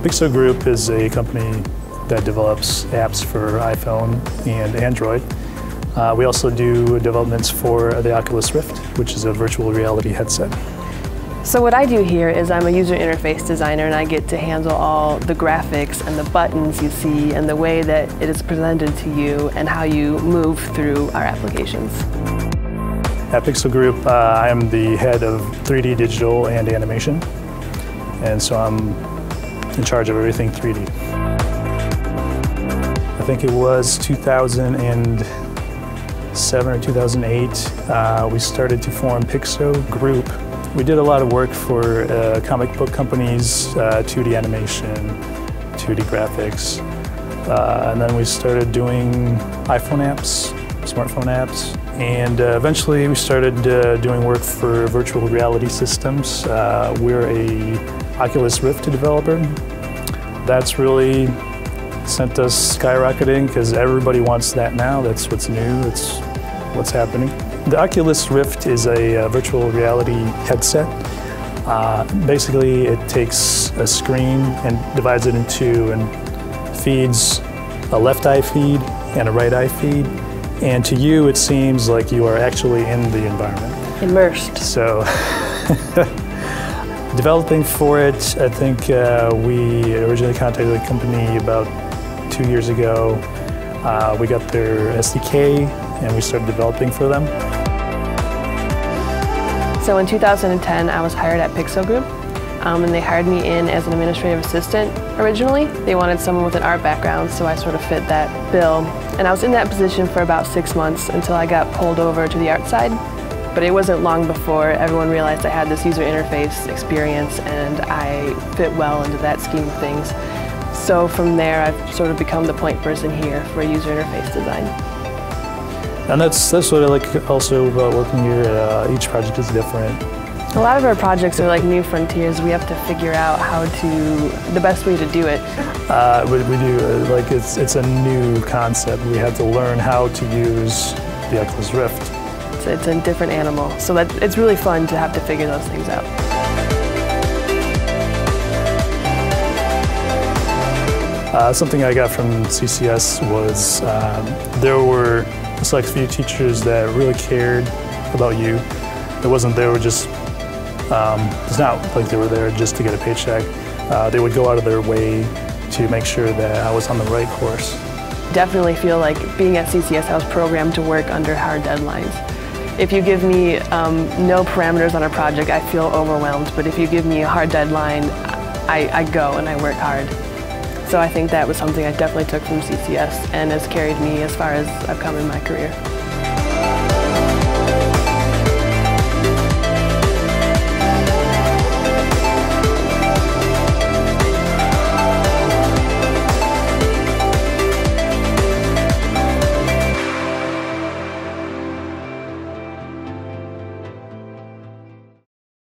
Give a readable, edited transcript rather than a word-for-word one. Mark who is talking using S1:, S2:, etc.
S1: PixoGroup is a company that develops apps for iPhone and Android. We also do developments for the Oculus Rift, which is a virtual reality headset.
S2: So what I do here is I'm a user interface designer, and I get to handle all the graphics and the buttons you see and the way that it is presented to you and how you move through our applications.
S1: At PixoGroup, I am the head of 3D digital and animation, and so I'm in charge of everything 3D. I think it was 2007 or 2008, we started to form PixoGroup. We did a lot of work for comic book companies, 2D animation, 2D graphics, and then we started doing iPhone apps, smartphone apps, and eventually we started doing work for virtual reality systems. We're a Oculus Rift developer. That's really sent us skyrocketing because everybody wants that now. That's what's new, that's what's happening. The Oculus Rift is a virtual reality headset. Basically, it takes a screen and divides it in two and feeds a left eye feed and a right eye feed. And to you, it seems like you are actually in the environment.
S2: Immersed.
S1: So, developing for it, I think we originally contacted the company about 2 years ago. We got their SDK and we started developing for them.
S2: So in 2010, I was hired at PixoGroup, and they hired me in as an administrative assistant originally. They wanted someone with an art background, so I sort of fit that bill. And I was in that position for about 6 months until I got pulled over to the art side. But it wasn't long before everyone realized I had this user interface experience and I fit well into that scheme of things. So from there, I've sort of become the point person here for user interface design.
S1: And that's what I like also about working here. Each project is different.
S2: A lot of our projects are like new frontiers. We have to figure out the best way to do it.
S1: We do, like it's a new concept. We have to learn how to use the Oculus Rift.
S2: It's a different animal, so it's really fun to have to figure those things out.
S1: Something I got from CCS was there were a select few teachers that really cared about you. It wasn't they were just, it's not like they were there just to get a paycheck. They would go out of their way to make sure that I was on the right course.
S2: Definitely feel like being at CCS, I was programmed to work under hard deadlines. If you give me no parameters on a project, I feel overwhelmed, but if you give me a hard deadline, I go and I work hard. So I think that was something I definitely took from CCS and has carried me as far as I've come in my career.